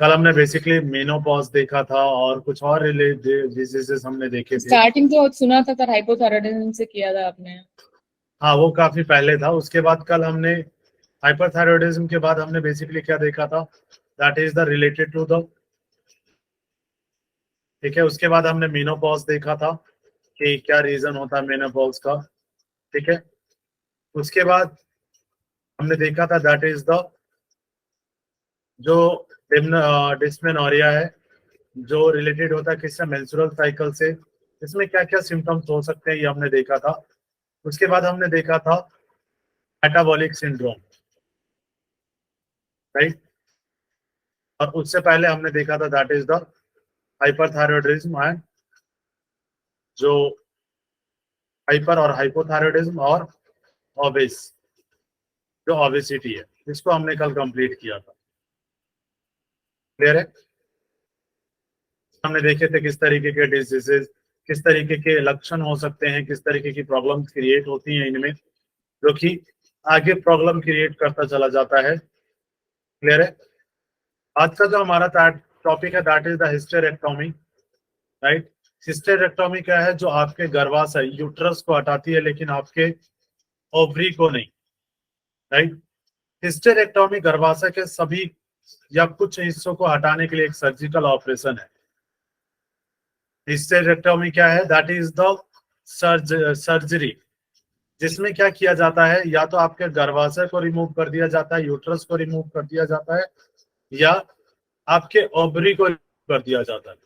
कल हमने basically menopause देखा था और कुछ और डिजीजेस हमने देखे थे। स्टार्टिंग तो सुना था हाइपोथायरायडिज्म से किया था आपने। हाँ, वो काफी पहले था। उसके बाद कल हमने हाइपरथायरॉयडिज्म के बाद हमने बेसिकली क्या देखा था, that is the related to the, ठीक है। उसके बाद हमने मेनोपॉज देखा था कि क्या रीजन होता है मेनोपॉज का, ठीक है। उसके बाद हमने देखा था दैट इज द जो डिस्मेनोरिया है, जो रिलेटेड होता है किससे, मेंस्ट्रुअल साइकिल से। इसमें क्या क्या सिम्टम्स हो सकते हैं ये हमने देखा था। उसके बाद हमने देखा था मेटाबॉलिक सिंड्रोम, राइट। और उससे पहले हमने देखा था that is the hyperthyroidism and जो हाइपर और हाइपोथायरॉयडिज्म और ओबेस, जो ओबेसिटी है, इसको हमने कल कंप्लीट किया था। क्लियर है। हमने देखे थे किस तरीके के डिजीजेस, किस तरीके के लक्षण हो सकते हैं, किस तरीके की प्रॉब्लम्स क्रिएट होती हैं इनमें, जो कि आगे प्रॉब्लम क्रिएट करता चला जाता है। क्लियर है। आज का जो हमारा टॉपिक है that is the hysterectomy, right. Hysterectomy क्या है, जो आपके गर्भाशय यूट्रस को हटाती है लेकिन आपके ओवरी को नहीं, राइट। हिस्टेरेक्टोमी गर्भाशय के सभी या कुछ हिस्सों को हटाने के लिए एक सर्जिकल ऑपरेशन है। हिस्टेरेक्टोमी क्या है, दैट इज द सर्जरी जिसमें क्या किया जाता है, या तो आपके गर्भाशय को रिमूव कर दिया जाता है, यूट्रस को रिमूव कर दिया जाता है, या आपके ओवरी को रिमूव कर दिया जाता है।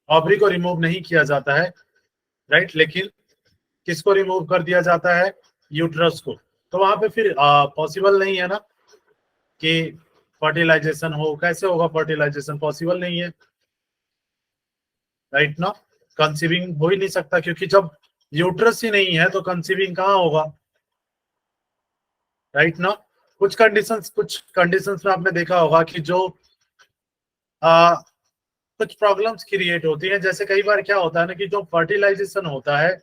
ओवरी को रिमूव नहीं किया जाता है, राइट, लेकिन किसको रिमूव कर दिया जाता है, यूट्रस को। तो वहां पे फिर पॉसिबल नहीं है ना कि फर्टिलाइजेशन हो, कैसे होगा फर्टिलाइजेशन, पॉसिबल नहीं है, राइट ना। कंसीविंग हो ही नहीं सकता, क्योंकि जब यूट्रस ही नहीं है तो कंसीविंग कहाँ होगा, राइट ना। कुछ कंडीशंस में आपने देखा होगा कि जो आ, कुछ प्रॉब्लम्स क्रिएट होती हैं। जैसे कई बार क्या होता है ना कि जो फर्टिलाइजेशन होता है,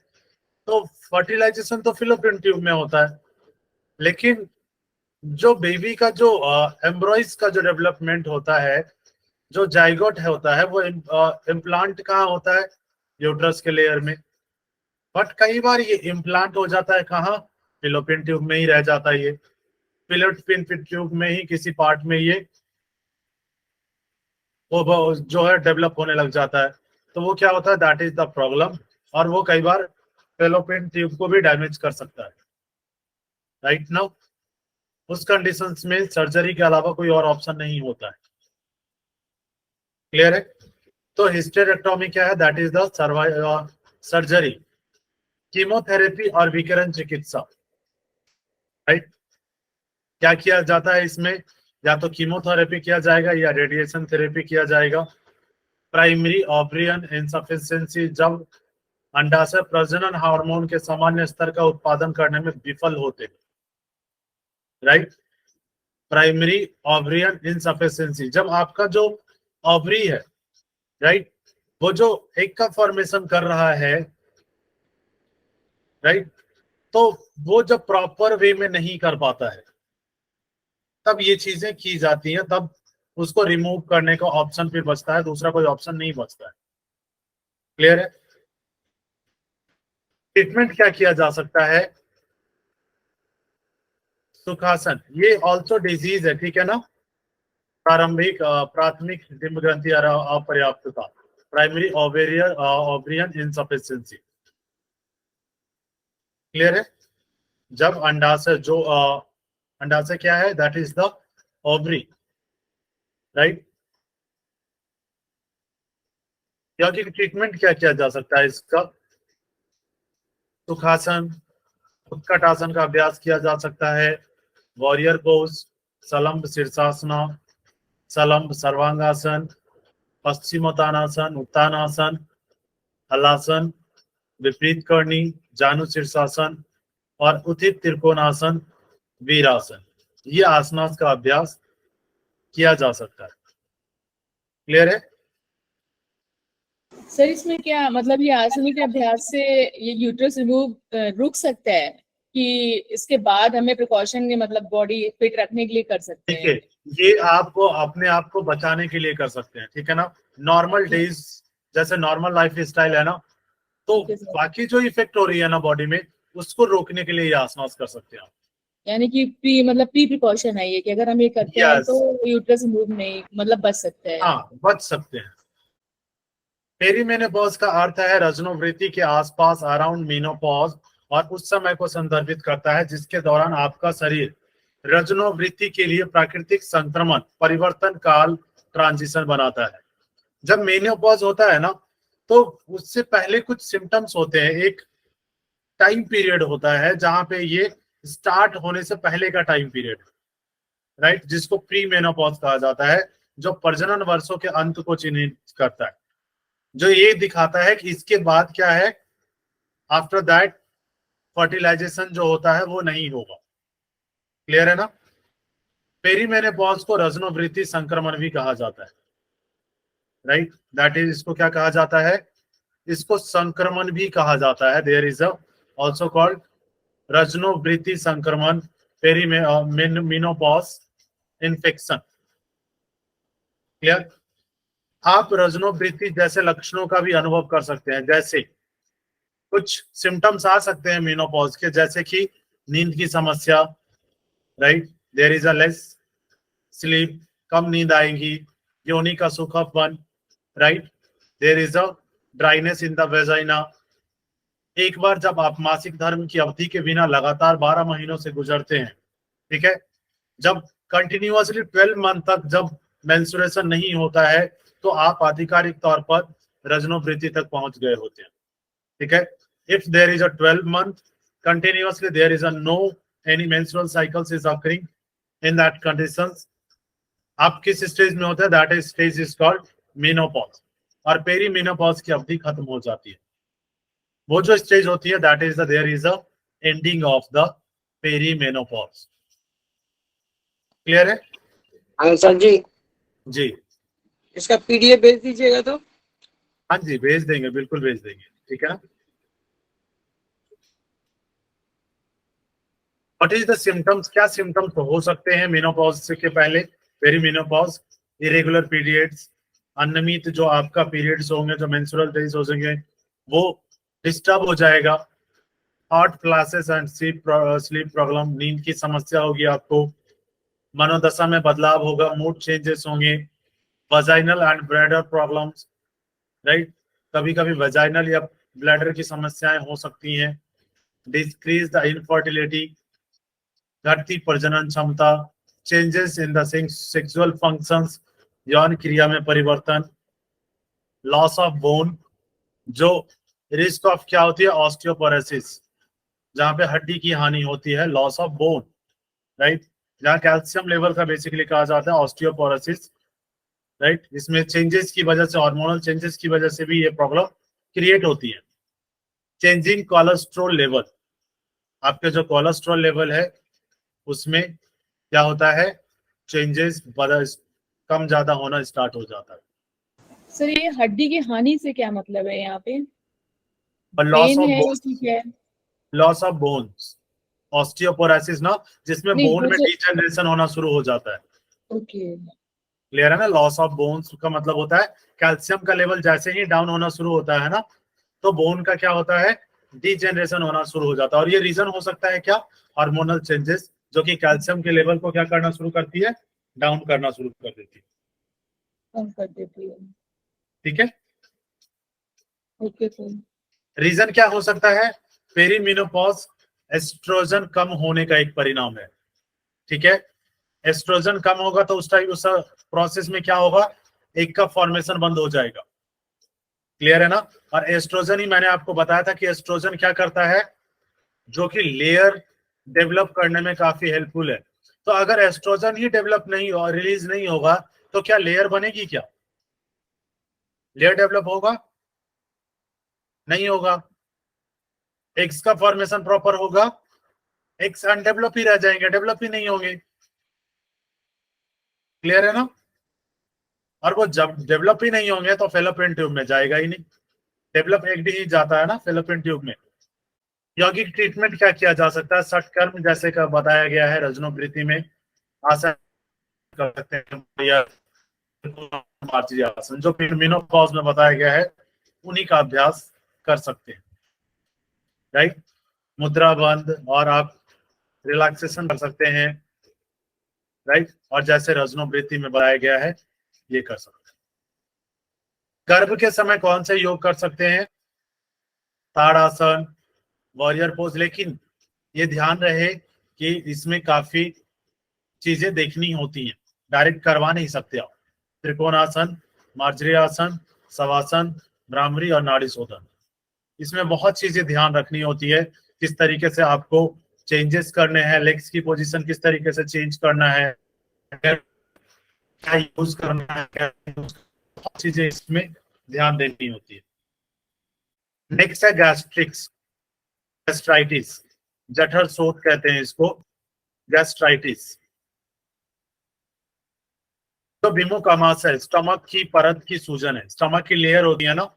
तो फर्टिलाइजेशन तो फिलोपियन ट्यूब में होता है, लेकिन जो बेबी का जो एम्ब्रॉयज का जो डेवलपमेंट होता है, जो जाइगोट होता है, वो इम्प्लांट कहाँ होता है, यूट्रस के लेयर में। बट कई बार ये इम्प्लांट हो जाता है कहाँ, फिलोपियन ट्यूब में ही रह जाता है। ये फिलोपियन ट्यूब में ही किसी पार्ट में ये वो जो है डेवलप होने लग जाता है। तो वो क्या होता है, दैट इज द प्रॉब्लम। और वो कई बार फिलोपियन ट्यूब को भी डैमेज कर सकता है, राइट नाउ। उस कंडीशंस में सर्जरी के अलावा कोई और ऑप्शन नहीं होता है। क्लियर है। तो हिस्टेरेक्टोमी क्या है, that is the surgery, chemotherapy और विकिरण चिकित्सा, राइट। क्या किया जाता है इसमें, या तो कीमोथेरेपी किया जाएगा या रेडिएशन थेरेपी किया जाएगा। प्राइमरी ओवरियन इनसफिशिएंसी, जब अंडाशय प्रजनन हार्मोन के सामान्य स्तर का उत्पादन करने में विफल होते हैं, राइट। प्राइमरी ओवरियन इनसफिशिएंसी, जब आपका जो ओवरी है, राइट, वो जो एग का फॉर्मेशन कर रहा है, राइट, तो वो जब प्रॉपर वे में नहीं कर पाता है, तब ये चीजें की जाती हैं, तब उसको रिमूव करने का ऑप्शन फिर बचता है, दूसरा कोई ऑप्शन नहीं बचता है। क्लियर है। ट्रीटमेंट क्या किया जा सकता है, सुखासन, ये ऑल्सो डिजीज है, ठीक है ना। प्राथमिक डिम्ब ग्रंथि अपर्याप्तता, प्राइमरी ओवेरियन इनसफिशिएंसी। क्लियर है। जब अंडाशय जो अंडाशय क्या है, that is the ovary, right. क्योंकि ट्रीटमेंट क्या किया जा सकता है इसका, सुखासन, उत्कट आसन का अभ्यास किया जा सकता है, वॉरियर पोज, सलंब शीर्षासना, सलंब सर्वांगासन, पश्चिमोत्तानासन, उत्तानासन, हलासन, विपरीत करनी, जानु शीर्षासन और उथित त्रिकोणासन, वीरासन, ये आसनास का अभ्यास किया जा सकता है। क्लियर है। सर इसमें क्या मतलब, ये आसन के अभ्यास से ये यूट्रस रिमूव रुक सकता है? कि इसके बाद हमें प्रिकॉशन के मतलब बॉडी फिट रखने के लिए कर सकते ठीक है, हैं। ये आपको अपने आप को बचाने के लिए कर सकते हैं, ठीक है ना। नॉर्मल डेज जैसे नॉर्मल लाइफ स्टाइल है ना, तो ठीक है सर। बाकी जो इफेक्ट हो रही है ना बॉडी में, उसको रोकने के लिए ये आसनास कर सकते हैं आप। यानी कि प्री प्रिकॉशन है ये, कि अगर हम ये करते हैं यस, तो यूट्रस मूव नहीं मतलब बच सकते हैं। हाँ बच सकते हैं। पेरीमेनोपॉज का अर्थ है रजनोवृत्ति के आसपास, अराउंड मीनोपॉज, और उस समय को संदर्भित करता है जिसके दौरान आपका शरीर रजनोवृत्ति के लिए प्राकृतिक संक्रमण परिवर्तन काल ट्रांजिशन बनाता है। जब मेनोपॉज होता है ना, तो उससे पहले कुछ सिम्टम्स होते हैं, एक टाइम पीरियड होता है जहां पे ये स्टार्ट होने से पहले का टाइम पीरियड, राइट, जिसको प्री मेनोपॉज कहा जाता है, जो प्रजनन वर्षों के अंत को चिन्हित करता है, जो ये दिखाता है कि इसके बाद क्या है, आफ्टर दैट फर्टिलाइजेशन जो होता है वो नहीं होगा। क्लियर है ना। पेरीमेनोपॉज को रजनोवृत्ति संक्रमण भी कहा जाता है, राइट, दैट इज, इसको क्या कहा जाता है, इसको संक्रमण भी कहा जाता है। देयर इज ऑल्सो कॉल्ड रजनोवृत्ति संक्रमण, पेरीमेनोपॉज इन्फेक्शन। क्लियर। आप रजनोवृत्ति जैसे लक्षणों का भी अनुभव कर सकते हैं, जैसे कुछ सिम्टम्स आ सकते हैं मेनोपॉज के, जैसे कि नींद की समस्या, right, there is a less sleep, कम नींद आएगी, योनि का सूखापन, right, there is a dryness in the vagina. एक बार जब आप मासिक धर्म की अवधि के बिना लगातार 12 महीनों से गुजरते हैं, ठीक है, जब कंटिन्यूअसली 12 मंथ तक जब मेंस्ट्रुएशन नहीं होता है, तो आप आधिकारिक तौर पर रजनोवृत्ति तक पहुंच गए होते हैं, ठीक है। If there is a 12 month continuously there is a no any menstrual cycles is occurring, in that conditions आप किस स्टेज में होते हैं, that is stage is called menopause, और पेरी मेनोपॉज की अवधि खत्म हो जाती है। वो जो स्टेज होती है that is there is a ending of the perimenopause. Clear है। हाँ सर जी, जी इसका पीडीएफ भेज दीजिएगा तो। हाँ जी, भेज देंगे, बिल्कुल भेज देंगे, ठीक है ना। व्हाट इज द सिम्टम्स, क्या सिम्टम्स हो सकते हैं मेनोपॉज के पहले, पेरी मेनोपॉज, इरेगुलर पीरियड्स, अनियमित जो आपका पीरियड्स होंगे, जो मेंस्ट्रुअल डेज होंगे वो डिस्टर्ब हो जाएगा, hot flashes and sleep problem, नींद की समस्या होगी आपको, मनोदशा में बदलाव होगा, मूड चेंजेस होंगे, vaginal and bladder problems, right, कभी कभी वजाइनल या ब्लैडर की समस्याएं हो सकती हैं, डिक्रीज द इनफर्टिलिटी, घटती प्रजनन क्षमता, changes in the sexual functions, यौन क्रिया में परिवर्तन, लॉस ऑफ बोन, जो रिस्क ऑफ क्या होती है, ऑस्टियोपोरोसिस, जहां पे हड्डी की हानि होती है, लॉस ऑफ बोन, राइट, जहां कैल्शियम लेवल का बेसिकली कहा जाता है ऑस्टियोपोरोसिस, राइट, इसमें चेंजेस की वजह से, हार्मोनल चेंजेस की वजह से भी ये प्रॉब्लम क्रिएट होती है। चेंजिंग कोलेस्ट्रॉल लेवल, आपके जो कोलेस्ट्रॉल लेवल है उसमें क्या होता है, चेंजेस कम ज्यादा होना स्टार्ट हो जाता है। सर ये हड्डी की हानि से क्या मतलब है यहाँ पे? और लॉस पेन ऑफ है बोन, ठीक है। लॉस ऑफ बोन्स, ऑस्टियोपोरोसिस ना, जिसमें नहीं बोन वो में तो डिजनरेशन होना शुरू हो जाता है। ओके। क्लियर है ना। लॉस ऑफ बोन्स का मतलब होता है कैल्शियम का लेवल जैसे ही डाउन होना शुरू होता है ना, तो बोन का क्या होता है, डिजेनरेशन होना शुरू हो जाता है। और ये रीजन हो सकता है क्या, हार्मोनल चेंजेस, जो कि कैल्शियम के लेवल को क्या करना शुरू करती है, डाउन करना शुरू कर देती है। कम कर देती है। ठीक है। Okay sir. रीजन क्या हो सकता है, पेरीमेनोपॉज एस्ट्रोजन कम होने का एक परिणाम है, ठीक है। एस्ट्रोजन कम होगा तो उस टाइम उस प्रोसेस में क्या होगा, एक का फॉर्मेशन बंद हो जाएगा। क्लियर है ना। और एस्ट्रोजन ही मैंने आपको बताया था कि एस्ट्रोजन क्या करता है, जो कि लेयर डेवलप करने में काफी हेल्पफुल है। तो अगर एस्ट्रोजन ही डेवलप नहीं हो, रिलीज नहीं होगा, तो क्या लेयर बनेगी, क्या लेयर डेवलप होगा, नहीं होगा। एग्स का फॉर्मेशन प्रॉपर होगा, एग्स अनडेवलप ही रह जाएंगे, डेवलप ही नहीं होंगे। क्लियर है ना। और वो जब डेवलप ही नहीं होंगे तो फेलोपियन ट्यूब में जाएगा ही नहीं। डेवलप एग ही जाता है ना फेलोपियन ट्यूब में, यौगिक ट्रीटमेंट क्या किया जा सकता है? षटकर्म जैसे का बताया गया है रजनोवृत्ति में, आसन कर सकते हैं या आसन जो मेनोपॉज में बताया गया है उन्हीं का अभ्यास कर सकते हैं, राइट। मुद्रा बंद और आप रिलैक्सेशन कर सकते हैं, राइट। और जैसे रजनोवृत्ति में बताया गया है ये कर सकते हैं। गर्भ के समय कौन से योग कर सकते हैं? ताड़ासन, वॉरियर पोज, लेकिन ये ध्यान रहे कि इसमें काफी चीजें देखनी होती हैं, डायरेक्ट करवा नहीं सकते आप। त्रिकोणासन, मार्जरी आसन, शवासन, भ्रामरी और नाड़ी शोधन, इसमें बहुत चीजें ध्यान रखनी होती है, किस तरीके से आपको चेंजेस करने हैं, लेग्स की पोजीशन किस तरीके से चेंज करना है, क्या यूज करना है, बहुत चीजें इसमें ध्यान देनी होती है। नेक्स्ट है गैस्ट्रिक्स, गैस्ट्राइटिस, जठर शोथ कहते हैं इसको, गैस्ट्राइटिस। तो विमुखमास है, स्टमक की परत की सूजन है, स्टमक की लेयर होती है ना,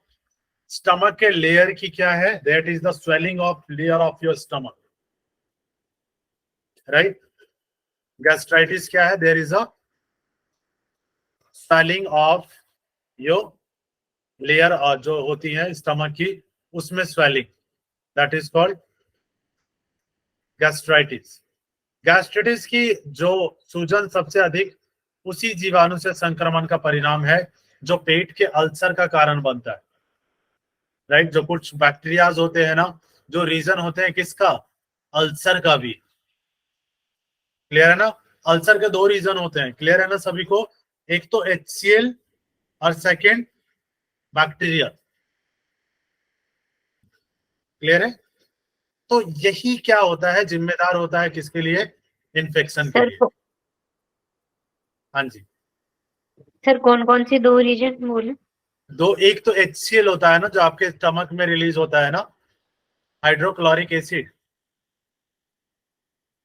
स्टमक के लेयर की क्या है? That is the swelling of layer of your stomach, right. Gastritis क्या है? There is a swelling of your layer जो होती है स्टमक की, उसमें swelling, that is called gastritis. Gastritis की जो सूजन सबसे अधिक उसी जीवाणु से संक्रमण का परिणाम है जो पेट के अल्सर का कारण बनता है, राइट। जो कुछ बैक्टीरियाज होते हैं ना, जो रीजन होते हैं किसका? अल्सर का भी। क्लियर है ना? अल्सर के दो रीजन होते हैं, क्लियर है ना सभी को? एक तो HCl और सेकेंड बैक्टीरिया, क्लियर है? तो यही क्या होता है, जिम्मेदार होता है किसके लिए? इन्फेक्शन के लिए। हाँ जी सर कौन कौन सी दो रीजन बोले? दो, एक तो HCl होता है ना जो आपके स्टमक में रिलीज होता है ना, हाइड्रोक्लोरिक एसिड।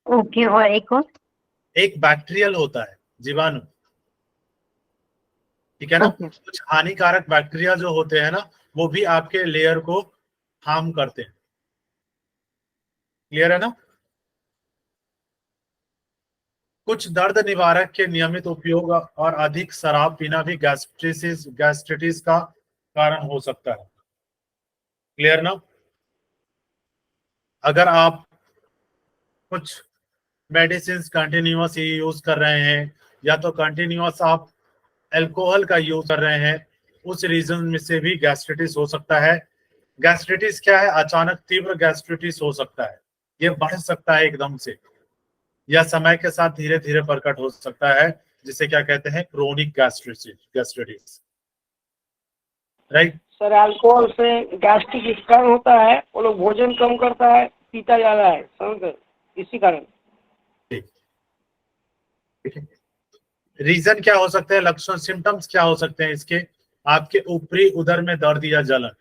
ओके, और एक और? एक बैक्टीरियल होता है, जीवाणु, ठीक है ना। ओके। कुछ हानिकारक बैक्टीरिया जो होते हैं ना, वो भी आपके लेयर को हार्म करते हैं, क्लियर है ना। कुछ दर्द निवारक के नियमित उपयोग और अधिक शराब पीना भी गैस्ट्रिटिस का कारण हो सकता है, क्लियर ना। अगर आप कुछ मेडिसिन कंटिन्यूअस यूज कर रहे हैं या तो कंटिन्यूअस आप अल्कोहल का यूज कर रहे हैं, उस रीजन में से भी गैस्ट्रिटिस हो सकता है। गैस्ट्रिटिस क्या है? अचानक तीव्र गैस्ट्रिटिस हो सकता है, ये बढ़ सकता है एकदम से, या समय के साथ धीरे धीरे प्रकट हो सकता है, जिसे क्या कहते हैं? Chronic gastritis, right. Sir alcohol से गैस्ट्रिक कम होता है, वो लोग भोजन कम करता है, पीता ज्यादा है, समझ, इसी कारण। रीजन क्या हो सकते हैं? लक्षण सिम्टम्स क्या हो सकते हैं इसके? आपके ऊपरी उदर में दर्द या जलन,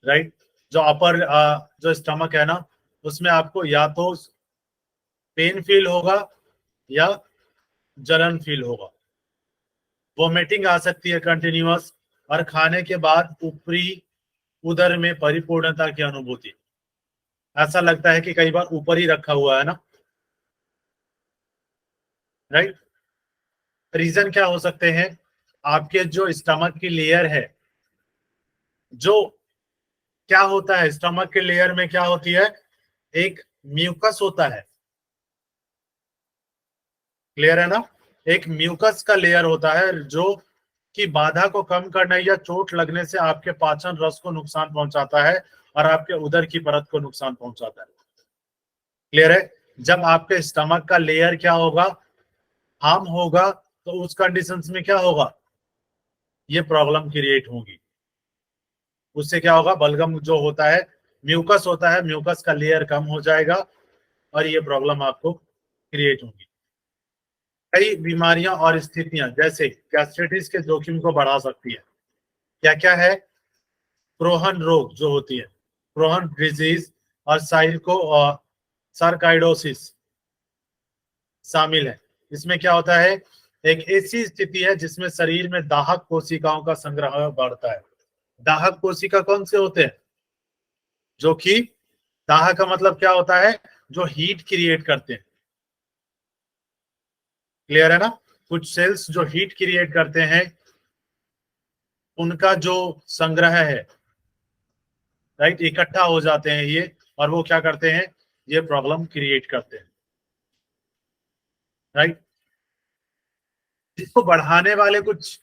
राइट। जो अपर जो स्टमक है ना, उसमें आपको या तो पेन फील होगा या जलन फील होगा, वोमिटिंग आ सकती है कंटिन्यूअस, और खाने के बाद ऊपरी उदर में परिपूर्णता की अनुभूति, ऐसा लगता है कि कई बार ऊपर ही रखा हुआ है ना, राइट। रीजन क्या हो सकते हैं? आपके जो स्टमक की लेयर है, जो क्या होता है स्टमक के लेयर में, क्या होती है? एक म्यूकस होता है, क्लियर है ना। एक म्यूकस का लेयर होता है जो कि बाधा को कम करने या चोट लगने से आपके पाचन रस को नुकसान पहुंचाता है और आपके उदर की परत को नुकसान पहुंचाता है, क्लियर है। जब आपके स्टमक का लेयर क्या होगा? हार्म होगा, तो उस कंडीशंस में क्या होगा? ये प्रॉब्लम क्रिएट होगी। उससे क्या होगा? बलगम जो होता है, म्यूकस होता है, म्यूकस का लेयर कम हो जाएगा और ये प्रॉब्लम आपको क्रिएट होगी। कई बीमारियां और स्थितियां जैसे गैस्ट्राइटिस के जोखिम को बढ़ा सकती है। क्या क्या है? क्रोहन रोग जो होती है, क्रोहन डिजीज, और सार्काइडोसिस शामिल है। इसमें क्या होता है? एक ऐसी स्थिति है जिसमें शरीर में दाहक कोशिकाओं का संग्रह बढ़ता है। दाहक कोशिका कौन से होते हैं? जो कि दाह का मतलब क्या होता है, जो हीट क्रिएट करते हैं। क्लियर है ना? कुछ सेल्स जो हीट क्रिएट करते हैं उनका जो संग्रह है, राइट, इकट्ठा हो जाते हैं ये, और वो क्या करते हैं, ये प्रॉब्लम क्रिएट करते हैं, राइट। इसको बढ़ाने वाले कुछ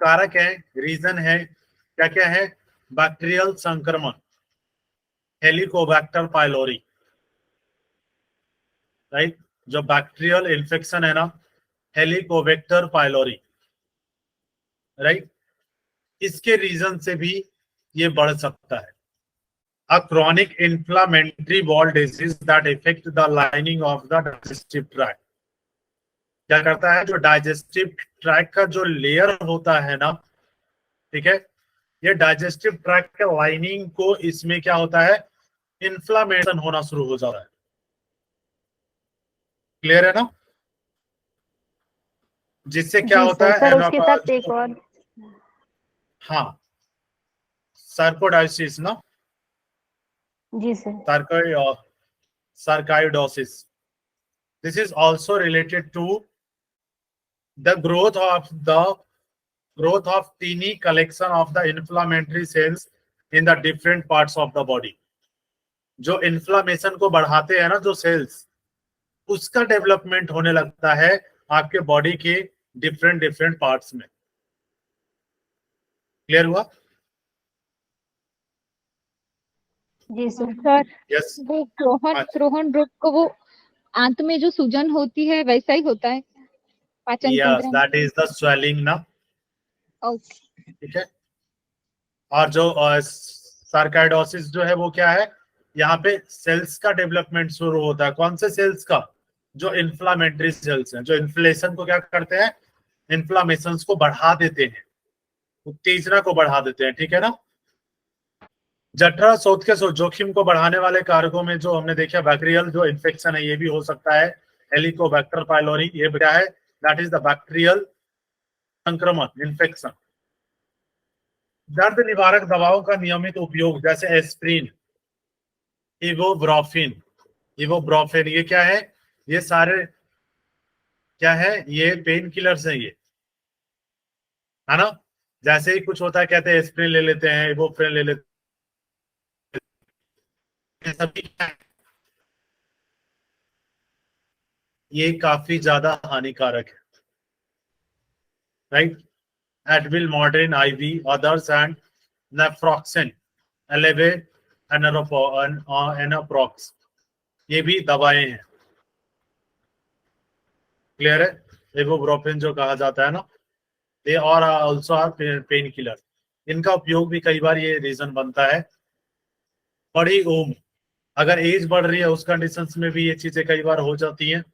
कारक हैं, रीजन है, क्या क्या है, बैक्टीरियल संक्रमण, हेलिकोबैक्टर पाइलोरी, राइट, जो बैक्टीरियल इन्फेक्शन है ना, हेलिकोबैक्टर पाइलोरी, राइट, इसके रीजन से भी ये बढ़ सकता है। A chronic inflammatory bowel disease that affect the lining of the digestive tract, क्या करता है, जो डाइजेस्टिव ट्रैक्ट का जो लेयर होता है ना, ठीक है, ये डाइजेस्टिव ट्रैक्ट के लाइनिंग को, इसमें क्या होता है, इन्फ्लामेशन होना शुरू हो जाता है। क्लियर है ना? जिससे क्या जी होता सर। है, सर उसके साथ एक और, हाँ, सार्कोडाइसिस ना, जी sir. sarcoidosis. This is also related to the growth of teeny collection of the inflammatory cells in the different parts of the body. जो इन्फ्लामेशन को बढ़ाते हैं ना जो सेल्स, उसका डेवलपमेंट होने लगता है आपके बॉडी के डिफरेंट डिफरेंट पार्ट्स में। क्लियर हुआ? जी सर। Sir yes. वो क्रोहन रोग को, वो आंत में जो सूजन होती है वैसा ही होता है पाचन यस, तंत्र में? दैट इज द स्वेलिंग ना। ओके। ठीक है। और जो सार्काइडोसिस जो है वो क्या है, यहाँ पे सेल्स का डेवलपमेंट शुरू होता है। कौन से सेल्स का? जो इन्फ्लामेटरी सेल्स हैं, जो इन्फ्लेशन को क्या करते हैं, इन्फ्लामेशन को बढ़ा देते हैं, उत्तेजना को बढ़ा देते हैं। ठीक है ना? जठरा शोथ के जोखिम को बढ़ाने वाले कारकों में जो हमने देखा, बैक्टीरियल जो इन्फेक्शन है ये भी हो सकता है, हेलिकोबैक्टर पाइलोरी, ये क्या है, दैट इज द बैक्टीरियल संक्रमण, इन्फेक्शन। दर्द निवारक दवाओं का नियमित उपयोग, जैसे एस्प्रिन, इवोब्रोफेन, ये क्या है, ये सारे क्या है, ये पेन किलर्स हैं, ये है ना। जैसे ही कुछ होता है कहते हैं एस्प्रिन ले लेते हैं, इवोफ्रेन ले लेते हैं, सभी क्या है, ये काफी ज्यादा हानिकारक है, right. Advil, Motrin, IB, others and naproxen, Aleve, Anaprox, ये भी दवाएं हैं। क्लियर है? इवोब्रोफेन जो कहा जाता है ना, ये और ऑल्सो आर पेन किलर। इनका उपयोग भी कई बार ये रीजन बनता है। बड़ी उम्र, अगर एज बढ़ रही है उस कंडीशंस में भी ये चीजें कई बार हो जाती हैं।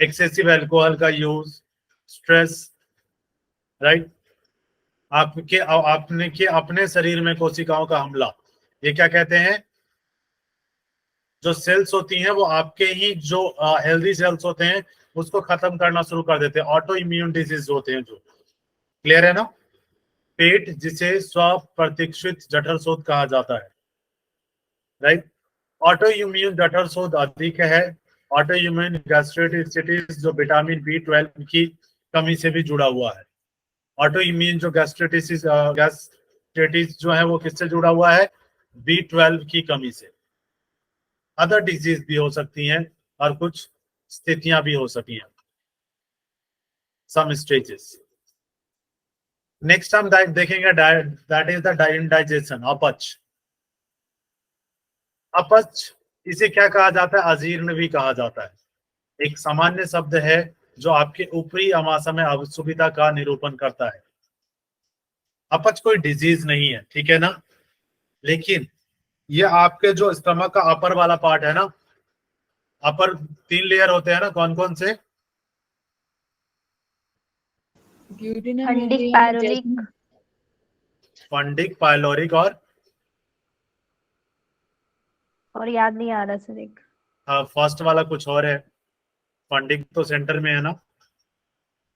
एक्सेसिव अल्कोहल का यूज, स्ट्रेस, राइट, आपने के अपने शरीर में कोशिकाओं का हमला, ये क्या कहते हैं, जो सेल्स होती हैं वो आपके ही जो हेल्दी सेल्स होते हैं उसको खत्म करना शुरू कर देते हैं। ऑटो इम्यून डिजीज होते हैं जो। क्लियर है ना? पेट, जिसे स्वप्रतिक्षित जठर शोथ कहा जाता है, राइट। ऑटो इम्यून जठर शोथ अधिक है। ऑटो इम्यून गैस्ट्राइटिस जो विटामिन B12 की कमी से भी जुड़ा हुआ है। ऑटो इम्यून जो गैस्ट्राइटिस जो है वो किससे जुड़ा हुआ है, B12 की कमी से। अदर डिजीज भी हो सकती हैं और कुछ स्थितियां भी हो सकती हैं, सम स्टेजेस। नेक्स्ट हम देखेंगे दैट इज द इंडाइजेशन, अपच। अपच इसे क्या कहा जाता है, अजीर्ण भी कहा जाता है। एक सामान्य शब्द है जो आपके ऊपरी अमाशय में असुविधा का निरूपण करता है। अपच कोई डिजीज नहीं है, ठीक है ना, लेकिन ये आपके जो स्टमक का अपर वाला पार्ट है ना, अपर 3 लेयर होते हैं ना, कौन कौन से? फंडिक, पायरोलिक फंडिक, पाइलोरिक और याद नहीं आ रहा सर एक। फर्स्ट वाला कुछ और है। फंडिक तो सेंटर में है ना,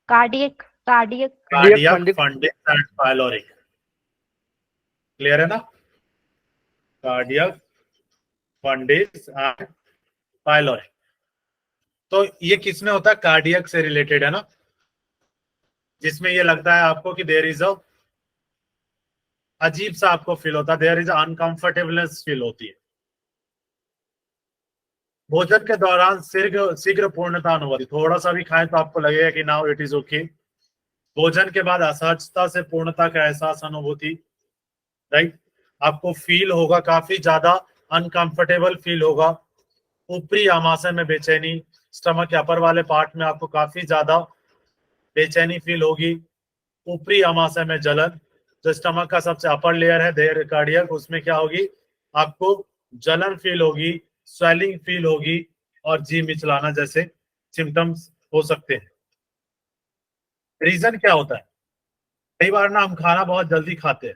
cardiac, cardiac cardiac, fundic and pyloric. Clear है ना? Cardiac, fundus and pylori. तो ये किसमें होता है? कार्डियक से रिलेटेड है ना, जिसमें ये लगता है आपको कि देयर इज अ अजीब सा आपको फील होता है, देयर इज अनकंफर्टेबलनेस फील होती है। भोजन के दौरान शीघ्र शीघ्र पूर्णता अनुभूति, थोड़ा सा भी खाएं तो आपको लगेगा कि नाउ इट इज ओके। भोजन के बाद असहजता से पूर्णता का एहसास, अनुभूति, राइट। आपको फील होगा, काफी ज्यादा अनकंफर्टेबल फील होगा। ऊपरी आमाशय में बेचैनी, स्टमक के अपर वाले पार्ट में आपको काफी ज्यादा बेचैनी फील होगी। ऊपरी आमाशय में जलन, जो स्टमक का सबसे अपर लेयर है देयर कार्डियक, उसमें क्या होगी? आपको जलन फील होगी, स्वेलिंग फील होगी और जी मिचलाना जैसे सिम्टम्स हो सकते हैं। रीजन क्या होता है? कई बार ना हम खाना बहुत जल्दी खाते हैं,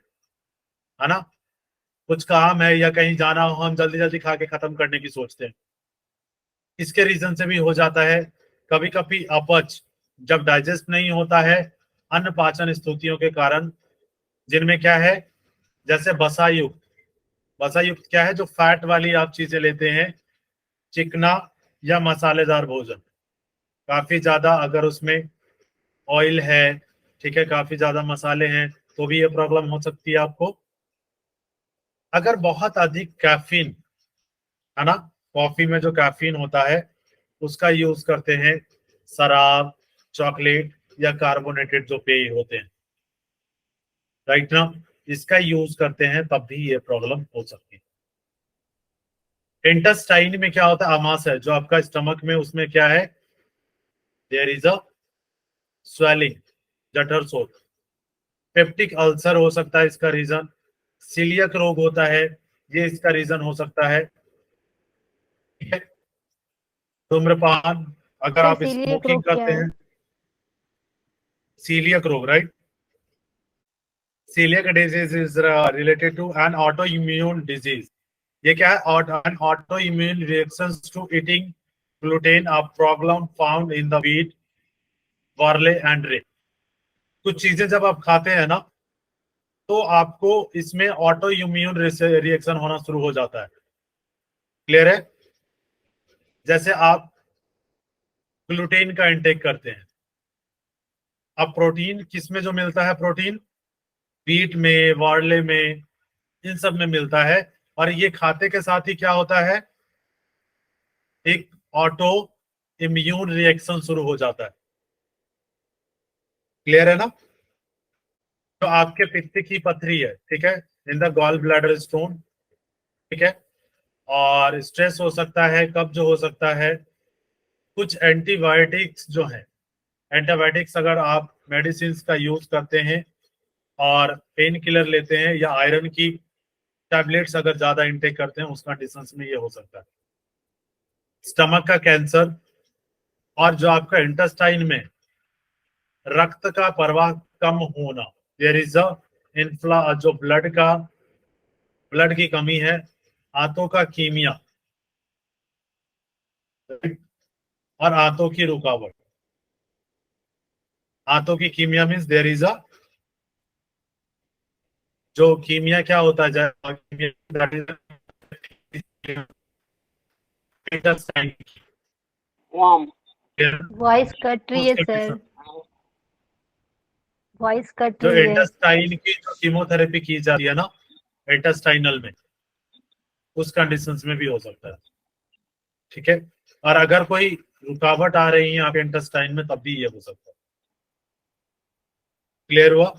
है ना, कुछ काम है या कहीं जाना हो, हम जल्दी जल्दी खा के खत्म करने की सोचते हैं। इसके रीजन से भी हो जाता है। कभी कभी अपच जब डाइजेस्ट नहीं होता है अन्न पाचन स्थितियों के कारण, जिनमें क्या है, जैसे वसायुक्त, वसायुक्त क्या है? जो फैट वाली आप चीजें लेते हैं, चिकना या मसालेदार भोजन, काफी ज्यादा अगर उसमें ऑयल है, ठीक है, काफी ज्यादा मसाले हैं, तो भी ये प्रॉब्लम हो सकती है आपको। अगर बहुत अधिक कैफीन, है ना, कॉफी में जो कैफीन होता है उसका यूज करते हैं, शराब, चॉकलेट या कार्बोनेटेड जो पेय होते हैं, राइट ना, इसका यूज करते हैं, तब भी ये प्रॉब्लम हो सकती है। इंटेस्टाइन में क्या होता है? आमाशय, जो आपका स्टमक में, उसमें क्या है? देयर इज अ स्वेलिंग, जठर शोथ। पेप्टिक अल्सर हो सकता है इसका रीजन। सीलियक रोग होता है, ये इसका रीजन हो सकता है। धूम्रपान, अगर सर आप सीलिएक स्मोकिंग रोग क्या करते है? हैं, सीलियक रोग, right. Coeliac disease is related to an autoimmune disease. ये क्या है? An autoimmune reactions to eating gluten, a problem found in the wheat, barley and rye. कुछ चीजें जब आप खाते हैं ना, तो आपको इसमें ऑटो इम्यून रिएक्शन होना शुरू हो जाता है। क्लियर है? जैसे आप ग्लूटेन का इंटेक करते हैं, अब प्रोटीन किस में जो मिलता है? प्रोटीन व्हीट में, वार्ले में, इन सब में मिलता है। और ये खाते के साथ ही क्या होता है? एक ऑटो इम्यून रिएक्शन शुरू हो जाता है। क्लियर है ना? तो आपके पित्त की पथरी है, ठीक है, in the gallbladder stone, ठीक है, और स्ट्रेस हो सकता है, कब्ज हो सकता है। कुछ एंटीबायोटिक्स जो है, एंटीबायोटिक्स अगर आप मेडिसिन का यूज करते हैं और पेन किलर लेते हैं या आयरन की टैबलेट्स अगर ज्यादा इंटेक करते हैं, उस कंडीशन में ये हो सकता है। स्टमक का कैंसर, और जो आपका इंटेस्टाइन में रक्त का प्रवाह कम होना, देयर इज अ जो ब्लड की कमी है। आंतों का कीमिया और आंतों की रुकावट। आंतों की कीमिया मीन्स देयर इज अ, जो कीमिया क्या होता है? इंटेस्टाइन, वाम। वॉइस कट रही है सर, वॉइस कट जो रही है। इंटेस्टाइन की जो कीमोथेरेपी की जाती है ना इंटेस्टाइनल में, उस कंडीशंस में भी हो सकता है, ठीक है। और अगर कोई रुकावट आ रही है आपके इंटेस्टाइन में, तब भी ये हो सकता है। क्लियर हुआ?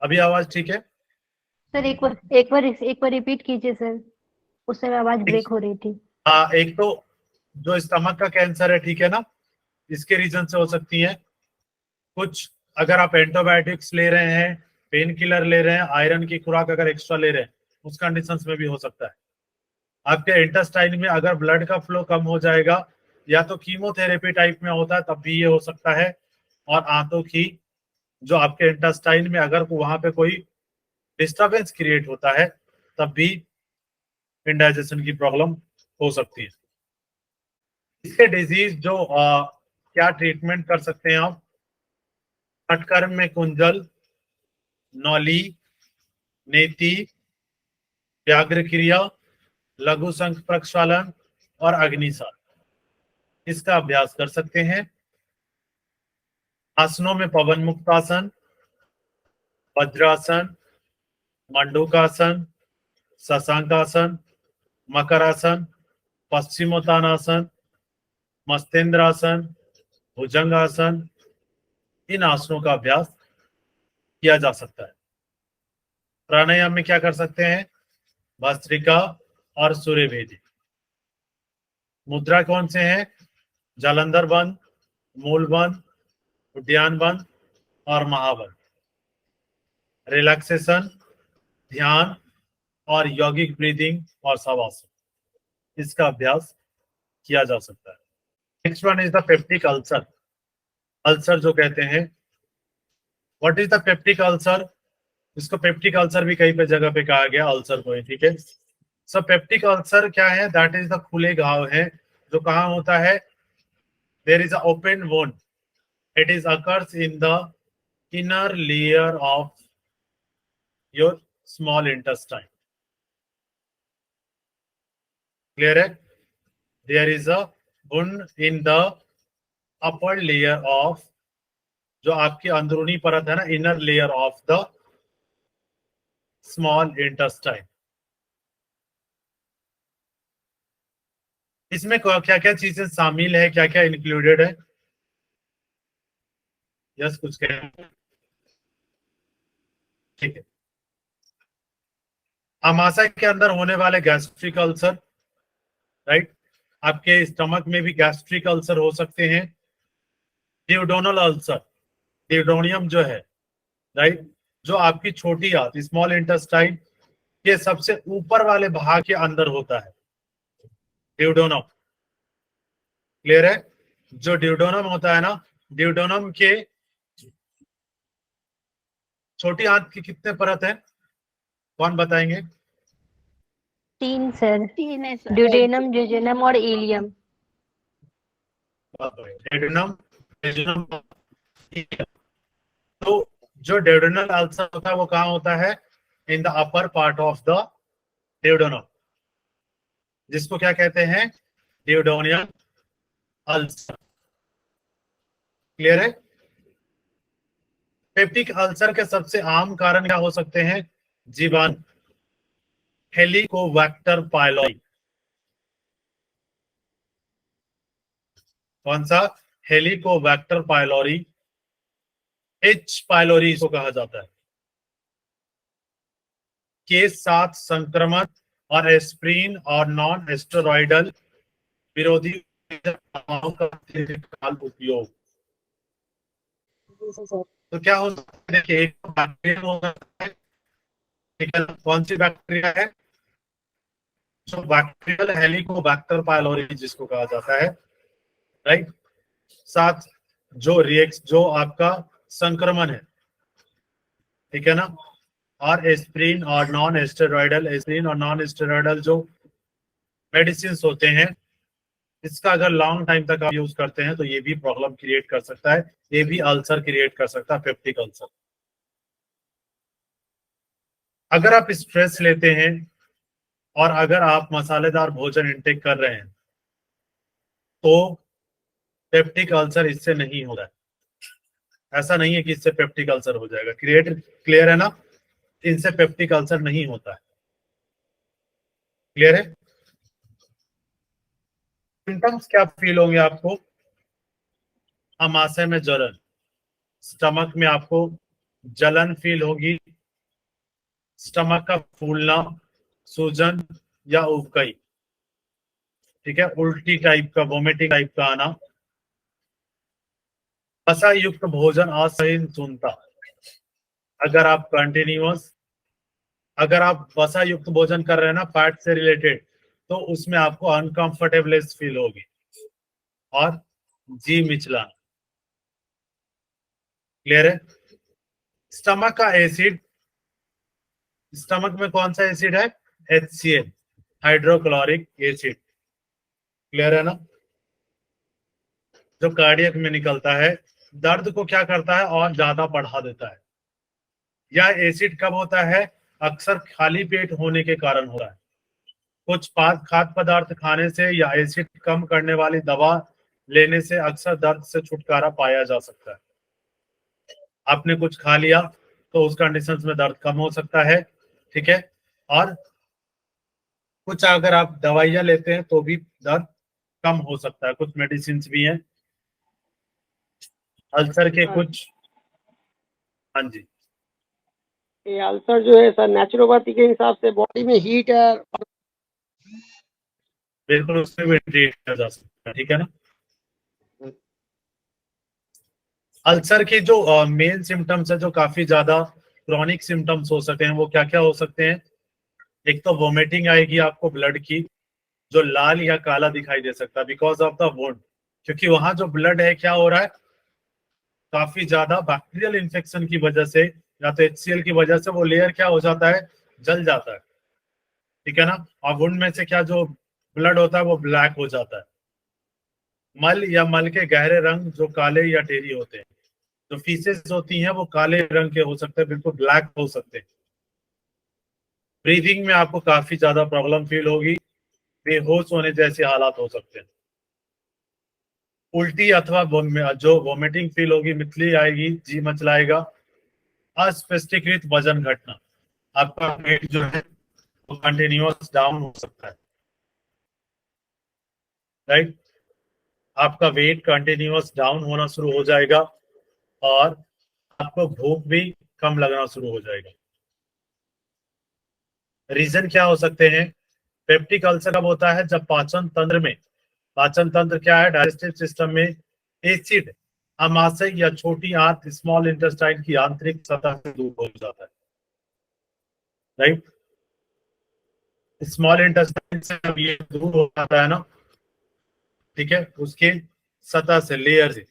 अभी आवाज ठीक है? सर एक बार रिपीट कीजिए सर, उस समय आवाज ब्रेक हो रही थी। हाँ, एक तो जो स्टमक का कैंसर है, ठीक है ना, इसके रीजन से हो सकती है। कुछ अगर आप एंटीबायोटिक्स ले रहे हैं, पेन किलर ले रहे हैं, आयरन की खुराक अगर एक्स्ट्रा ले रहे हैं, उस कंडीशन में भी हो सकता है। आपके इंटेस्टाइन में अगर ब्लड का फ्लो कम हो जाएगा, या तो कीमोथेरेपी टाइप में होता है, तब भी ये हो सकता है। और आंतों की, जो आपके इंटेस्टाइन में अगर वहां पे कोई डिस्टरबेंस क्रिएट होता है, तब भी इंडाइजेशन की प्रॉब्लम हो सकती है। इसके डिजीज जो क्या ट्रीटमेंट कर सकते हैं आप? कटकर्म में कुंजल, नौली, नेति, व्याघ्र क्रिया, लघु शंख प्रक्षालन और अग्निसार, इसका अभ्यास कर सकते हैं। आसनों में पवन मुक्तासन, वज्रासन, मंडूकासन, शशांकासन, मकरासन, पश्चिमोत्तानासन, मस्तेंद्रासन, भुजंगासन, इन आसनों का अभ्यास किया जा सकता है। प्राणायाम में क्या कर सकते हैं? भस्त्रिका और सूर्यभेदी। मुद्रा कौन से हैं? जालंधर बंद, मूल बंद, उद्यान बंद और महाबंद। रिलैक्सेशन, ध्यान और यौगिक ब्रीदिंग और शवासन, इसका अभ्यास किया जा सकता है। Next one is the peptic ulcer. Ulcer जो कहते हैं, what is the peptic ulcer? इसको पेप्टिक अल्सर भी कई पे जगह पे कहा गया अल्सर को, ठीक है। सो पेप्टिक अल्सर क्या है? दैट इज द खुले घाव है जो कहाँ होता है? There is a open wound, it is occurs in the inner layer of your small intestine. Clear है? There is a wound in the upper layer of, जो आपकी अंदरूनी परत है ना, inner layer of the small intestine. इसमें क्या क्या चीजें शामिल है, क्या क्या इंक्लूडेड है? यस, कुछ कहें? ठीक है। आमाशय के अंदर होने वाले गैस्ट्रिक अल्सर, राइट, आपके स्टमक में भी गैस्ट्रिक अल्सर हो सकते हैं। ड्यूडेनल अल्सर, ड्यूडेनियम जो है, राइट, जो आपकी छोटी आंत, स्मॉल इंटेस्टाइन के सबसे ऊपर वाले भाग के अंदर होता है, ड्यूडेनम। क्लियर है? जो ड्यूडेनम होता है ना, ड्यूडेनम के छोटी आंत की कितने परत है? कौन बताएंगे? 3 सर, 3 है सर। ड्यूडेनम, जेजुनम और इलियम। Duodenum, jejunum. तो जो ड्यूडेनल अल्सर होता है वो कहाँ होता है? In the upper part of the duodenum, जिसको क्या कहते हैं? ड्यूडेनियम अल्सर। क्लियर है? पेप्टिक अल्सर के सबसे आम कारण क्या हो सकते हैं? जीवाणु, हेलिकोबैक्टर पाइलोरी। कौन सा? हेलिकोबैक्टर पाइलोरी, एच पाइलोरी इसको कहा जाता है, के साथ संक्रमण और एस्प्रिन और नॉन एस्टेरॉइडल विरोधी दवाओं का दीर्घकाल उपयोग। तो क्या हो सकता है? देखिए, एक बैक्टीरिया हो सकता है, ठीक है। कौन सी बैक्टीरिया है? जो बैक्टीरियल हेलिकोबैक्टर पाइलोरी जिसको कहा जाता है, राइट। साथ जो आपका संक्रमण है, ठीक है ना, और एस्प्रिन और नॉन एस्टेरॉइडल, एस्प्रिन और नॉन एस्टेरॉइडल जो मेडिसिन होते हैं, इसका अगर लॉन्ग टाइम तक आप यूज करते हैं तो ये भी प्रॉब्लम क्रिएट कर सकता है, ये भी अल्सर क्रिएट कर सकता है, पेप्टिक अल्सर। अगर आप स्ट्रेस लेते हैं और अगर आप मसालेदार भोजन इंटेक कर रहे हैं तो पेप्टिक अल्सर इससे नहीं हो रहा है। ऐसा नहीं है कि इससे पेप्टिक अल्सर हो जाएगा। क्लियर है ना? इनसे पेप्टिक अल्सर नहीं होता है। क्लियर है? सिम्टम्स क्या फील होंगे आपको? आमाशय में जलन, स्टमक में आपको जलन फील होगी, स्टमक का फूलना, सूजन या उबकाई, ठीक है, उल्टी टाइप का, वोमिटिंग टाइप का आना, वसा युक्त भोजन असहिष्णुता। अगर आप वसा युक्त भोजन कर रहे हैं ना, फैट से रिलेटेड, तो उसमें आपको अनकंफर्टेबलेस फील होगी और जी मिचलाना। क्लियर है? स्टमक का एसिड, स्टमक में कौन सा एसिड है? HCl, hydrochloric acid. क्लियर है ना? जो कार्डियक में निकलता है, दर्द को क्या करता है? और ज्यादा बढ़ा देता है। यह एसिड कब होता है? अक्सर खाली पेट होने के कारण हो रहा है। कुछ खाद्य पदार्थ खाने से या एसिड कम करने वाली दवा लेने से अक्सर दर्द से छुटकारा पाया जा सकता है। आपने कुछ खा लिया तो उस कंडीशंस में दर्द कम हो सकता है, ठीक है। और कुछ अगर आप दवाइयां लेते हैं तो भी दर्द कम हो सकता है। कुछ मेडिसिन भी हैं अल्सर के कुछ। हाँ जी, ये अल्सर जो है सर नेचुरोपैथी के हिसाब से बॉडी में हीट है, बिल्कुल उससे भी ट्रीट किया जा सकता है, ठीक है ना। अल्सर के जो मेन सिम्टम्स है, जो काफी ज्यादा क्रॉनिक सिम्टम्स हो सकते हैं, वो क्या क्या हो सकते हैं। एक तो वोमिटिंग आएगी आपको ब्लड की, जो लाल या काला दिखाई दे सकता है बिकॉज ऑफ द वुंड, क्योंकि वहां जो ब्लड है क्या हो रहा है, काफी ज्यादा बैक्टीरियल इन्फेक्शन की वजह से या तो HCl की वजह से वो लेयर क्या हो जाता है, जल जाता है, ठीक है ना। और वुंड में से क्या जो ब्लड होता है वो ब्लैक हो जाता है। मल या मल के गहरे रंग जो काले या टेरी होते हैं, जो फीसेस होती हैं वो काले रंग के हो सकते हैं, बिल्कुल ब्लैक हो सकते हैं। ब्रीदिंग में आपको काफी ज्यादा प्रॉब्लम फील होगी, बेहोश होने जैसे हालात हो सकते हैं। उल्टी अथवा जो वोमिटिंग फील होगी, मितली आएगी, जी मचलाएगा। अस्पष्टीकृत वजन घटना, आपका वेट जो है वो कंटिन्यूअस डाउन हो सकता है, राइट। आपका वेट कंटिन्यूअस डाउन होना शुरू हो जाएगा और आपको भूख भी कम लगना शुरू हो जाएगा। रीजन क्या हो सकते हैं। पेप्टिक अल्सर कब होता है, जब पाचन तंत्र में, पाचन तंत्र क्या है, डाइजेस्टिव सिस्टम में एसिड अमाशय या छोटी आंत स्मॉल इंटेस्टाइन की आंतरिक सतह से दूर हो जाता है, राइट। स्मॉल इंटेस्टाइन से जब ये दूर हो जाता है ना, ठीक है, उसके सतह से, लेयर से,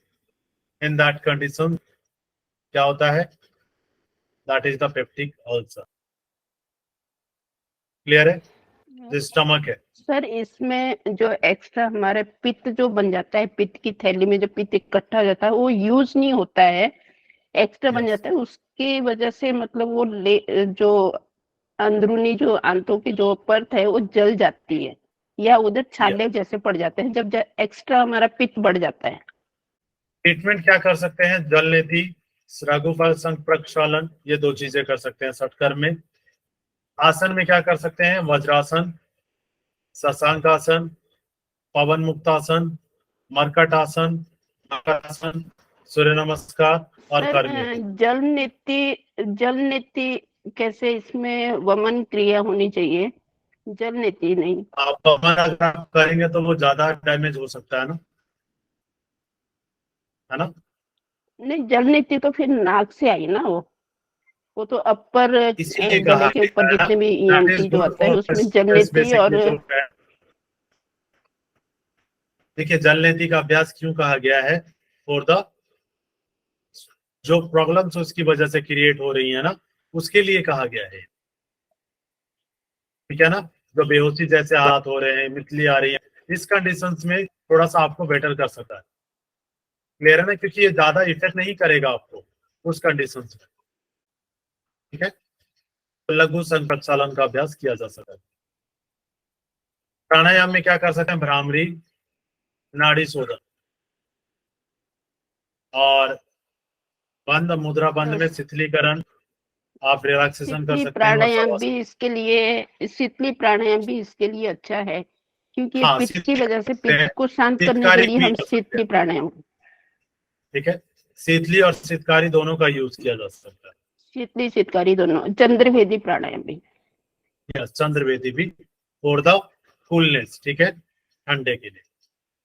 इन दैट कंडीशन क्या होता है, that is the peptic ulcer. Clear है, जो स्टमक है। सर इसमें जो एक्स्ट्रा हमारे पित्त जो बन जाता है, पित्त की थैली में जो पित्त इकट्ठा हो जाता है वो यूज नहीं होता है, एक्स्ट्रा बन Yes. जाता है, उसकी वजह से मतलब वो जो अंदरूनी जो आंतों की जो परत है वो जल जाती है या उधर छाले जैसे पड़ जाते हैं जब एक्स्ट्रा हमारा पित्त बढ़ जाता है। ट्रीटमेंट क्या कर सकते हैं, जलनेति, रघुफल संघ प्रक्षालन, ये 2 चीजें कर सकते हैं षटकर्म में। आसन में क्या कर सकते हैं, वज्रासन, शशांक आसन, पवन मुक्तासन, मरकट आसन, मकरासन, सूर्य नमस्कार और सर कर्मयोगी। जल नीति कैसे, इसमें वमन क्रिया होनी चाहिए, जल नीति नहीं। आप अगर आप करेंगे तो वो ज्यादा डैमेज हो सकता है ना। नहीं, जल नीति तो फिर नाक से आई ना, वो तो अपर इसीलिए गले कहा के ऊपर गया जितने भी that is EMT जो good आता है for उसमें stress जल नीति और basically जो है। देखिए जलनेति का अभ्यास क्यों कहा गया है, फॉर द जो प्रॉब्लम्स उसकी वजह से क्रिएट हो रही है ना, उसके लिए कहा गया है, ठीक है ना। जो बेहोशी जैसे हालात हो रहे हैं, मितली आ रही है, इस कंडीशंस में थोड़ा सा आपको बेटर कर सकता है। क्लियर है ना, क्योंकि ये ज्यादा इफेक्ट नहीं करेगा आपको उस कंडीशंस में, ठीक है। तो लघु संघ प्रक्षालन का अभ्यास किया जा सकता है। प्राणायाम में क्या कर सकते हैं, भ्रामरी, नाड़ी शोधन और बंद मुद्रा बंद में शिथिलीकरण, आप रिलैक्सेशन कर शीतली सकते हैं। प्राणायाम भी इसके लिए, शीतली प्राणायाम भी इसके लिए अच्छा है, क्योंकि हाँ, पित्त की वजह से पित्त को शांत करने शीतकारी के लिए भी हम कर सकते शीतली हैं, प्राणायाम, ठीक है। शीतली और शीतकारी दोनों का यूज किया जा सकता है। शीतली शीतकारी दोनों, चंद्रभेदी प्राणायाम भी। यस, चंद्रवेदी भी फॉर द कूलनेस, ठीक है, ठंडे के लिए,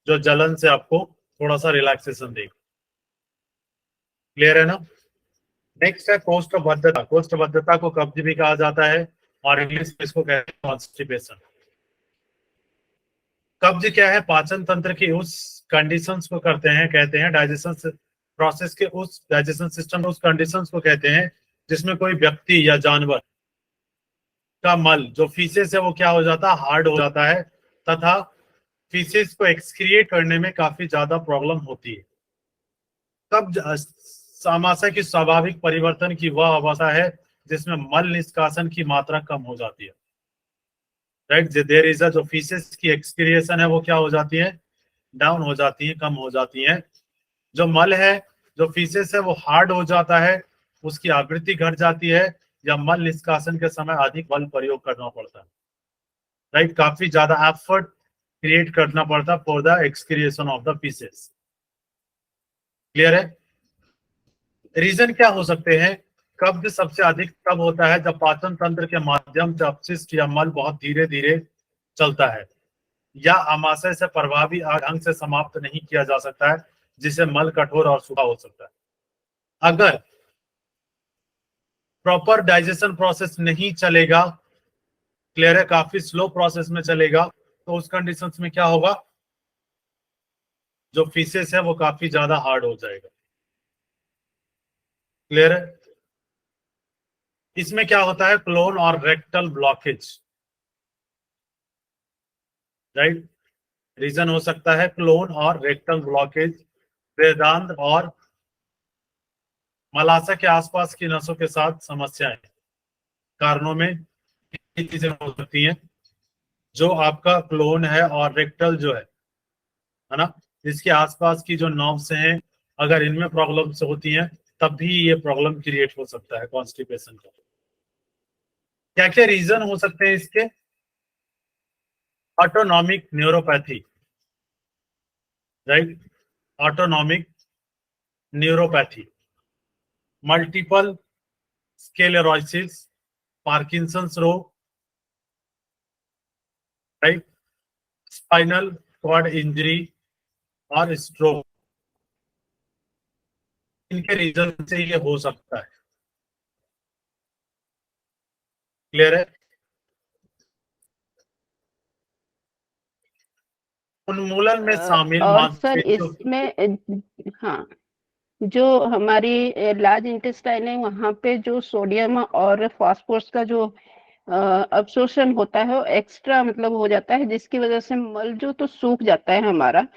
जो जलन से आपको थोड़ा सा रिलैक्सेशन देगा। क्लियर है ना। नेक्स्ट है कोष्ठबद्धता। कोष्ठबद्धता को कब्ज भी कहा जाता है और इंग्लिश में इसको कहते हैं कॉन्स्टिपेशन। कब्ज क्या है, पाचन तंत्र की उस कंडीशंस को करते हैं, कहते हैं डाइजेशन प्रोसेस के उस डाइजेशन सिस्टम उस कंडीशंस को कहते हैं जिसमें कोई व्यक्ति या जानवर का मल जो फीसेस है वो क्या हो जाता है, हार्ड हो जाता है, तथा फीसेस को एक्सक्रिएट करने में काफी ज्यादा प्रॉब्लम होती है। कब्ज आमाशय की स्वाभाविक परिवर्तन की वह अवस्था है जिसमें मल निष्कासन की मात्रा कम हो जाती है, राइट। देयर इज अ जो फीसेस की एक्सक्रिएशन है वो क्या हो जाती है, डाउन हो जाती है, कम हो जाती है। जो मल है, जो फीसेस है वो हार्ड हो जाता है, उसकी आवृत्ति घट जाती है, या मल निष्कासन के समय अधिक बल प्रयोग करना पड़ता है, राइट। काफी ज्यादा एफर्ट क्रिएट करना पड़ता for the excretion of the faeces. Clear है। रीजन क्या हो सकते हैं, कब्ज सबसे अधिक तब होता है जब पाचन तंत्र के माध्यम से अपशिष्ट या मल बहुत धीरे धीरे चलता है, या आमाशय से प्रभावी ढंग से समाप्त नहीं किया जा सकता है, जिससे मल कठोर और सूखा हो सकता है। अगर प्रॉपर डाइजेशन प्रोसेस नहीं चलेगा, क्लियर है, काफी स्लो प्रोसेस में चलेगा, तो उस कंडीशंस में क्या होगा, जो फीसेस है वो काफी ज्यादा हार्ड हो जाएगा। क्लियर है। इसमें क्या होता है, क्लोन और रेक्टल ब्लॉकेज, राइट। रीजन हो सकता है क्लोन और रेक्टल ब्लॉकेज, वेदांत और मलाशय के आसपास की नसों के साथ समस्याएं, कारणों में ये चीजें हो सकती हैं। जो आपका क्लोन है और रेक्टल जो है ना, इसके आसपास की जो नर्व्स हैं, अगर इनमें प्रॉब्लम्स होती हैं तब भी ये प्रॉब्लम क्रिएट हो सकता है कॉन्स्टिपेशन का। क्या क्या रीजन हो सकते हैं इसके, autonomic neuropathy, right, autonomic neuropathy, multiple sclerosis, Parkinson's रोग, राइट, स्पाइनल कॉर्ड इंजरी और स्ट्रोक, इनके रीजन से ये हो सकता है। क्लियर है। उन्मूलन में शामिल और सर मांसपेशियों इसमें हाँ, जो हमारी लार्ज इंटेस्टाइन है वहाँ पे जो सोडियम और फास्फोरस का जो अब्सॉर्प्शन होता है वो एक्स्ट्रा मतलब हो जाता है, जिसकी वजह से मल जो तो सूख जाता है हमारा।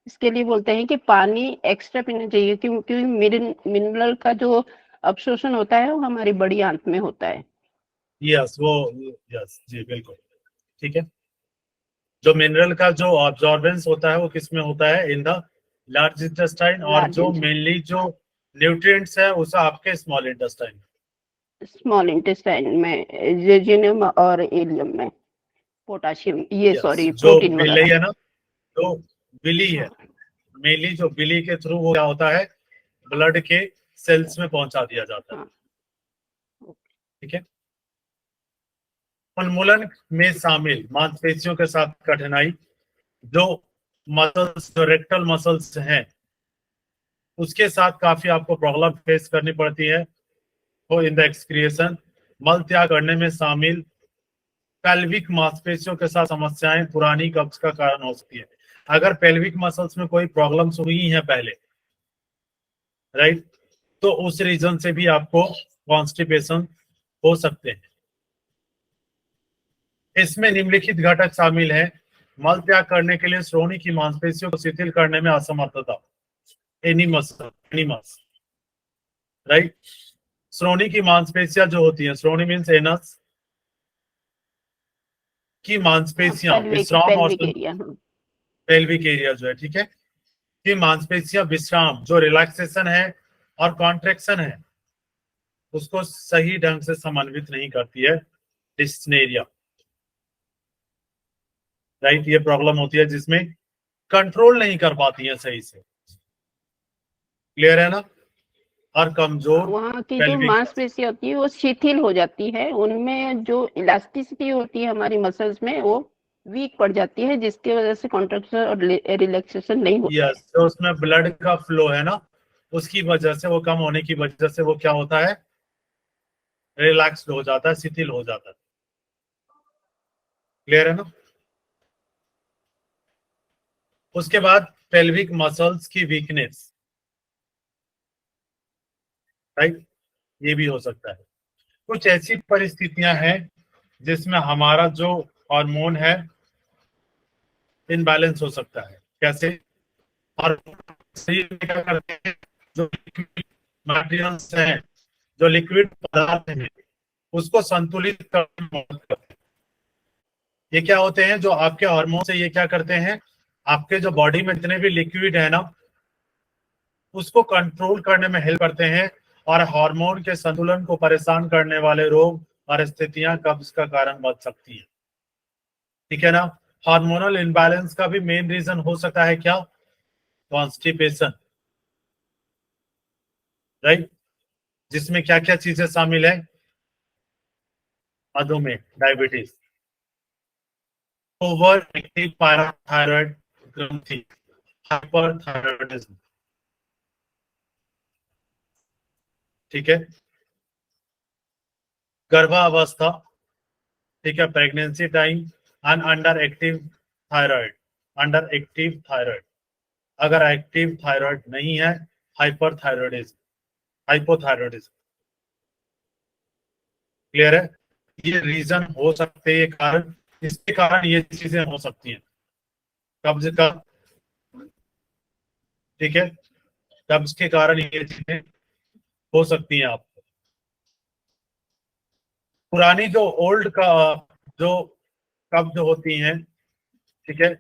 इसके लिए बोलते हैं कि पानी एक्स्ट्रा पीना चाहिए, क्योंकि मिनरल का जो अब्सॉर्प्शन होता है वो हमारी बड़ी आंत में होता है। यस वो, यस जी बिल्कुल ठीक है। जो मिनरल का जो ऑब्जॉर्बेंस होता है वो किसमें होता है, इन द लार्ज इंटेस्टाइन, और Large जो intestine. मेनली जो न्यूट्रिएंट्स है उसे आपके स्मॉल इंटेस्टाइन। स्मॉल इंटेस्टाइन में जेजुनम और इलियम में पोटाशियम, ये सॉरी जो प्रोटीन बिली वगैरह। है ना, जो बिली है, मेनली जो बिली के थ्रू वो क्या होता है, ब्लड के सेल्स में पहुंचा दिया जाता है। हाँ। ठीक है। उन्मूलन में शामिल मांसपेशियों के साथ कठिनाई, जो मसल्स, जो रेक्टल मसल्स हैं उसके साथ काफी आपको प्रॉब्लम फेस करनी पड़ती है। तो इन द एक्सक्रिएशन, मल त्याग करने में शामिल पेल्विक मांसपेशियों के साथ समस्याएं पुरानी कब्ज का कारण हो सकती है। अगर पेल्विक मसल्स में कोई प्रॉब्लम्स हुई है पहले, राइट, तो उस रीजन से भी आपको कॉन्स्टिपेशन हो सकते हैं। इसमें निम्नलिखित घटक शामिल है, मल त्याग करने के लिए श्रोणि की मांसपेशियों को शिथिल करने में असमर्थता, एनीमस, राइट। श्रोणि की मांसपेशियां जो होती हैं, श्रोणि मीन्स एनस की मांसपेशियां विश्राम और पेल्विक एरिया जो है, ठीक है, कि मांसपेशियां विश्राम, जो रिलैक्सेशन है और कॉन्ट्रैक्शन है उसको सही ढंग से समन्वित नहीं करती है, डिस्नेरिया, राइट। ये प्रॉब्लम होती है जिसमें कंट्रोल नहीं कर पाती है सही से। क्लियर है ना। और कमजोर वहाँ की जो pelvic मांसपेशी होती है वो शिथिल हो जाती है, उनमें जो इलास्टिसिटी होती है हमारी मसल्स में वो वीक पड़ जाती है, जिसकी वजह से कॉन्ट्रैक्शन और रिलैक्सेशन नहीं होता है। यस, तो उसमें ब्लड का फ्लो है ना, उसकी वजह से, वो कम होने की वजह से वो क्या होता है, रिलैक्स्ड हो जाता है, शिथिल हो जाता है। क्लियर है ना। उसके बाद पेल्विक मसल्स की वीकनेस, राइट, ये भी हो सकता है। कुछ ऐसी परिस्थितियां हैं जिसमें हमारा जो हार्मोन है इनबैलेंस हो सकता है। कैसे, और शरीर में क्या करते हैं, जो मटेरियल्स हैं, जो लिक्विड पदार्थ हैं, उसको संतुलित करने में मदद करते हैं। ये क्या होते हैं, जो आपके हार्मोन से ये क्या करते हैं, आपके जो बॉडी में जितने भी लिक्विड है ना, उसको कंट्रोल करने में हेल्प करते हैं, और हार्मोन के संतुलन को परेशान करने वाले रोग और स्थितियां कब्ज का कारण बन सकती है। ठीक है ना। हार्मोनल इनबैलेंस का भी मेन रीजन हो सकता है क्या, कॉन्स्टिपेशन, राइट, जिसमें क्या क्या चीजें शामिल है, मधुमेह, डायबिटीज, ओवर एक्टिव पैराथायरॉयड ग्रंथि, हाइपरथायरॉयडिज्म, ठीक है, गर्भावस्था, ठीक है, pregnancy time, and under active thyroid, under active thyroid, अगर एक्टिव थायराइड नहीं है, हाइपरथायरॉयडिज्म, हाइपोथायरॉयडिज्म। क्लियर है। ये रीजन हो सकते हैं, कारण, इसके कारण ये चीजें हो सकती हैं, कब्ज का, ठीक है, कब्ज के कारण ये चीजें हो सकती हैं आपको। पुरानी जो ओल्ड का जो कब्ज होती हैं, ठीक है,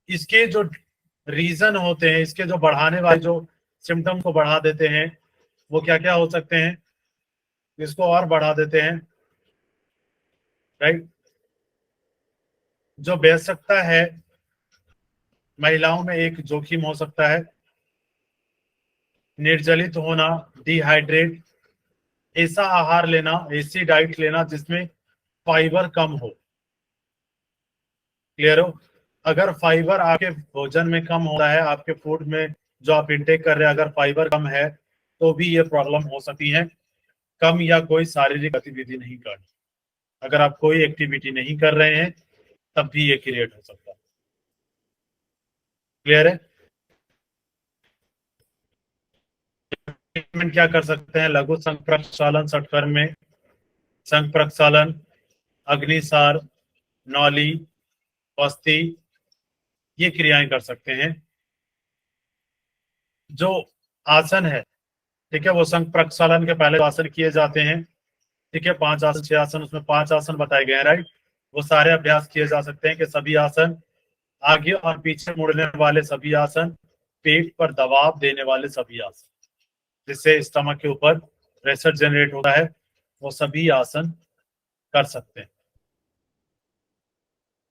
इसके जो रीजन होते हैं, इसके जो बढ़ाने वाले जो सिम्टम को बढ़ा देते हैं, वो क्या क्या हो सकते हैं, इसको और बढ़ा देते हैं, राइट। जो बेसकता है, महिलाओं में एक जोखिम हो सकता है, निर्जलित होना, डिहाइड्रेट, ऐसा आहार लेना, ऐसी डाइट लेना जिसमें फाइबर कम हो। क्लियर हो। अगर फाइबर आपके भोजन में कम होता है, आपके फूड में जो आप इंटेक कर रहे हैं, अगर फाइबर कम है, तो भी ये प्रॉब्लम हो सकती है। कम या कोई शारीरिक गतिविधि नहीं करनी, अगर आप कोई एक्टिविटी नहीं कर रहे हैं, तब भी ये क्रिएट हो सकता है। क्लियर है। ट्रीटमेंट क्या कर सकते हैं, लघु संघ प्रक्षालन षटकर्म में, संघ प्रक्षालन, अग्निसार, नौली, बस्ती, ये क्रियाएं कर सकते हैं। जो आसन है, ठीक है, वो संघ प्रक्षालन के पहले आसन किए जाते हैं, ठीक है, 5 आसन 6 आसन, उसमें 5 आसन बताए गए हैं, राइट। वो सारे अभ्यास किए जा सकते हैं कि सभी आसन, आगे और पीछे मुड़ने वाले सभी आसन, पेट पर दबाव देने वाले सभी आसन, जिससे स्टमक के ऊपर प्रेशर जनरेट होता है, वो सभी आसन कर सकते हैं।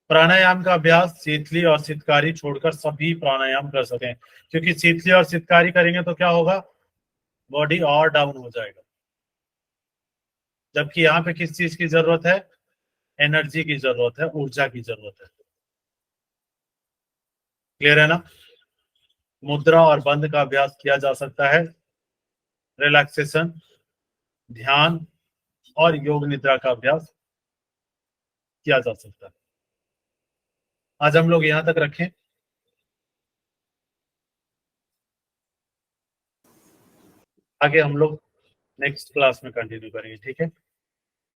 प्राणायाम का अभ्यास शीतली और शीतकारी छोड़कर सभी प्राणायाम कर सकते हैं, क्योंकि शीतली और शीतकारी करेंगे तो क्या होगा, बॉडी और डाउन हो जाएगा। जबकि यहाँ पे किस चीज की जरूरत है, एनर्जी की जरूरत है, ऊर्जा की जरूरत है। क्लियर है ना। मुद्रा और बंद का अभ्यास किया जा सकता है, रिलैक्सेशन, ध्यान और योग निद्रा का अभ्यास किया जा सकता है। आज हम लोग यहां तक रखें, आगे हम लोग नेक्स्ट क्लास में कंटिन्यू करेंगे, ठीक है।